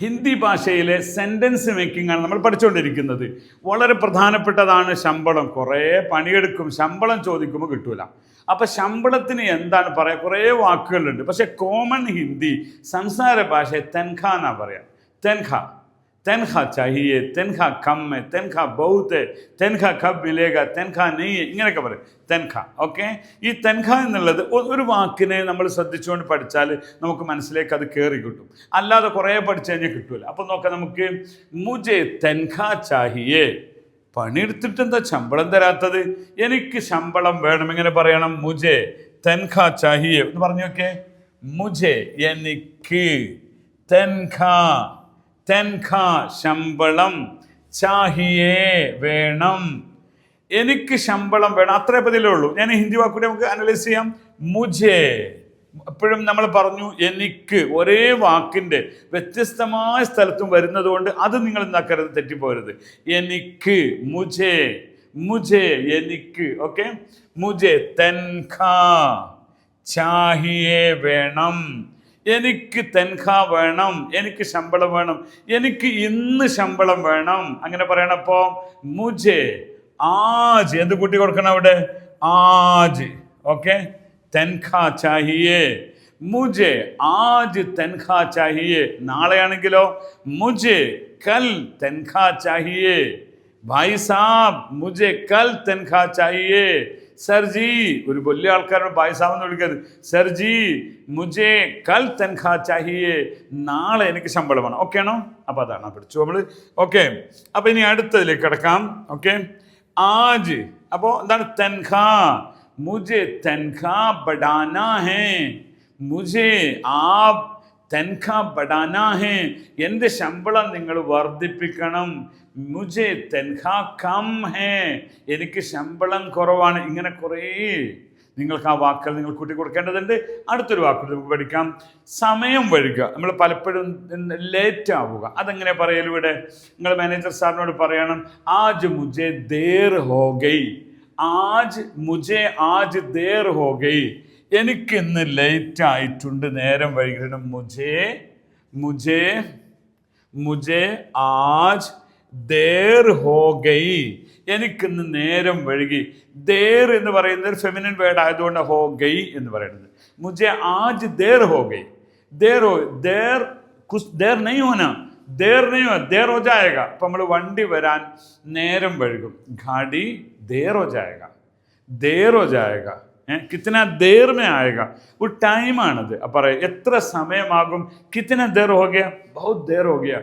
ഹിന്ദി ഭാഷയിലെ sentence making ആണ് നമ്മൾ പഠിച്ചുകൊണ്ടിരിക്കുന്നത്. വളരെ പ്രധാനപ്പെട്ടതാണ് ശമ്പളം. കുറേ പണിയെടുക്കും, ശമ്പളം ചോദിക്കുമ്പോൾ കിട്ടൂല. അപ്പം ശമ്പളത്തിന് എന്താണ് പറയുക? കുറേ വാക്കുകളുണ്ട്. പക്ഷേ കോമൺ ഹിന്ദി സംസാര ഭാഷ തെൻഖ എന്നാണ് പറയുക. തെൻഖ, തെൻഖ ചാഹിയെ, തെൻഖ കം ഹെ, തെൻഖ ബഹുത് ഹെ, തെൻഖ കബ് മിലേഗ, തെൻഖ നെയ്, ഇങ്ങനെയൊക്കെ പറയും തെൻഖ. ഓക്കെ, ഈ തെൻഖ എന്നുള്ളത് ഒരു വാക്കിനെ നമ്മൾ ശ്രദ്ധിച്ചുകൊണ്ട് പഠിച്ചാൽ നമുക്ക് മനസ്സിലേക്ക് അത് കയറി കിട്ടും. അല്ലാതെ കുറേ പഠിച്ചു കഴിഞ്ഞാൽ കിട്ടൂല. അപ്പം നോക്കാം നമുക്ക്. മുജെ തെൻഖ ചാഹിയെ, പണിയെടുത്തിട്ട് എന്താ ശമ്പളം തരാത്തത്? എനിക്ക് ശമ്പളം വേണം. എങ്ങനെ പറയണം? മുജെ തെൻഖ ചാഹിയെ എന്ന് പറഞ്ഞു നോക്കേ. മുജെ എനിക്ക്, തെൻഖ തെൻഖ ശമ്പളം, ചാഹിയേ വേണം, എനിക്ക് ശമ്പളം വേണം. അത്രേ പതിലേ ഉള്ളൂ. ഞാൻ ഹിന്ദി വാക്കുകൂടി നമുക്ക് അനലൈസ് ചെയ്യാം. മുജെ, എപ്പോഴും നമ്മൾ പറഞ്ഞു എനിക്ക്, ഒരേ വാക്കിൻ്റെ വ്യത്യസ്തമായ സ്ഥലത്തും വരുന്നത് കൊണ്ട് അത് നിങ്ങൾ എന്താക്കരുത്, തെറ്റിപ്പോരുത്. എനിക്ക്, മുജെ, മുജെ എനിക്ക്. ഓക്കെ, മുജെ തെൻഖ ചാഹിയേ വേണം, എനിക്ക് തെൻഖ വേണം, എനിക്ക് ശമ്പളം വേണം, എനിക്ക് ഇന്ന് ശമ്പളം വേണം. അങ്ങനെ പറയണം. അപ്പോൾ മുജെ ആജ്, എന്ത് കൂട്ടി കൊടുക്കണം അവിടെ? ആജ്. ഓക്കെ, തെൻഖ ചാഹിയേ, മുജെ ആജ് തെൻഖ ചാഹിയേ. നാളെയാണെങ്കിലോ മുജെ കൽ തെൻഖ ചാഹിയേ. ഭായ് സാബ് മുജെ കൽ തെൻഖ ചാഹിയേ. സർജി, ഒരു വലിയ ആൾക്കാരോട് ഭായ് സാബ് എന്ന് വിളിക്കരുത്. സർജി മുജെ കൽ തെൻഖ ചാഹിയേ, നാളെ എനിക്ക് ശമ്പളം വേണം. ഓക്കെ ആണോ? അപ്പോൾ അതാണ് പഠിച്ചു നമ്മൾ. ഓക്കെ, അപ്പോൾ ഇനി അടുത്തതിലേക്ക് കിടക്കാം. ഓക്കെ, ആജ്, അപ്പോൾ എന്താണ്? തെൻഖ. മുജെ തെൻഖ ബഡാനാ ഹേ, മുജെ ആപ് തെൻഖ ബഡാനാ ഹേ, എൻ്റെ ശമ്പളം നിങ്ങൾ വർദ്ധിപ്പിക്കണം. മുജെ തെൻഖ കം ഹേ, എനിക്ക് ശമ്പളം കുറവാണ്. ഇങ്ങനെ കുറേ നിങ്ങൾക്ക് ആ വാക്കുകൾ നിങ്ങൾ കൂട്ടി കൊടുക്കേണ്ടതുണ്ട്. അടുത്തൊരു വാക്കുകൾ നമുക്ക് പഠിക്കാം. സമയം വഴുകുക. നമ്മൾ പലപ്പോഴും ലേറ്റ് ആവുക. അതെങ്ങനെ പറയലും ഇവിടെ നിങ്ങൾ മാനേജർ സാറിനോട് പറയണം, ആജ് മുജെ ദേർ ഹോ ഗൈ, ആജ് മുജെ ആജ് ദേർ ഹോ ഗൈ, എനിക്കിന്ന് ലേറ്റ് ആയിട്ടുണ്ട്, നേരം വൈകിട്ട്. മുജെ മുജെ മുജെ ആജ് ദേർ ഹോ ഗൈ, എനിക്കിന്ന് നേരം വഴുകി. ദേർ എന്ന് പറയുന്നത് ഒരു ഫെമിനിൻ വേർഡ് ആയതുകൊണ്ട് ഹോ ഗൈ എന്ന് പറയുന്നത്. മുജെ ആജ് ദേർ ഹോ ഗൈ, ദേർ ഹോ, ദേർ കുസ് ദേർ നെയ് ഹോന, ദേർ നെയ് ഹോ, ദേർ ഹോ ജായേഗ. അപ്പം നമ്മൾ വണ്ടി വരാൻ നേരം വഴുകും. ഗാഡി ദേർ ഹോ ജായേഗ, ദേർ ഹോ ജായേഗ. കിത്തന ദേർ മേ ആയേഗ, ഒരു ടൈമാണത്. അപ്പം എത്ര സമയമാകും? കിത്തന ദേർ ഹോ ഗയ, ബഹുത് ദേർ ഹോ ഗയ,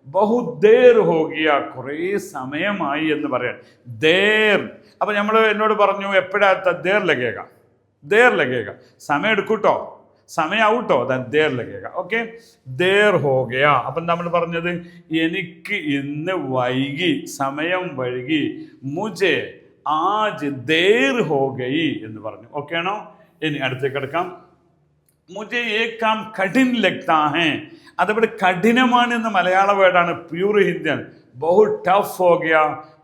ബഹുത് ദേർ ഹോ ഗയ, കുറേ സമയമായി എന്ന് പറയാൻ. ദേർ, അപ്പം നമ്മൾ എന്നോട് പറഞ്ഞു എപ്പോഴാ ദേർ ലഗേഗ, ദേർ ലഗേഗ, സമയം എടുക്കൂട്ടോ, സമയമാവൂട്ടോ, ദേർ ലഗേഗ. ഓക്കെ, ദേർ ഹോ ഗയ. അപ്പം നമ്മൾ പറഞ്ഞത് എനിക്ക് ഇന്ന് വൈകി, സമയം വൈകി. മുജെ ആജ് ദേർ ഹോ ഗയി എന്ന് പറഞ്ഞു. ഓക്കെ ആണോ? ഇനി അടുത്തേക്ക് കിടക്കാം. മുജെ ഏ കാം കഠിൻ ലഗ്താ ഹേ, അതവിടെ കഠിനമാണ് എന്ന മലയാള വേർഡാണ്, പ്യൂർ ഹിന്ദിയാണ്. ബഹുത് ടഫ് ഹോ ഗയ,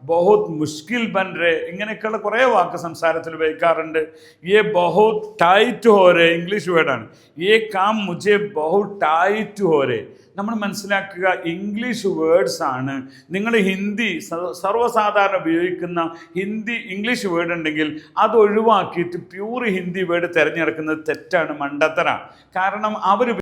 ബഹുത് മുഷ്കിൽ ബൻ രേ, ഇങ്ങനെയൊക്കെയുള്ള കുറേ വാക്ക് സംസാരത്തിൽ ഉപയോഗിക്കാറുണ്ട്. യേ ബഹുത് ടൈറ്റ് ഹോ രേ, ഇംഗ്ലീഷ് വേർഡാണ്. യേ കാം മുജെ ബഹുത് ടൈറ്റ് ഹോ രേ. നമ്മൾ മനസ്സിലാക്കുക, ഇംഗ്ലീഷ് വേർഡ്സ് ആണ്. നിങ്ങൾ ഹിന്ദി സർവ്വസാധാരണ ഉപയോഗിക്കുന്ന ഹിന്ദി ഇംഗ്ലീഷ് വേർഡ് ഉണ്ടെങ്കിൽ അത് ഒഴിവാക്കിയിട്ട് പ്യൂർ ഹിന്ദി വേർഡ് തിരഞ്ഞെടുക്കുന്നത് തെറ്റാണ്, മണ്ടത്തരാണ്. കാരണം അവർ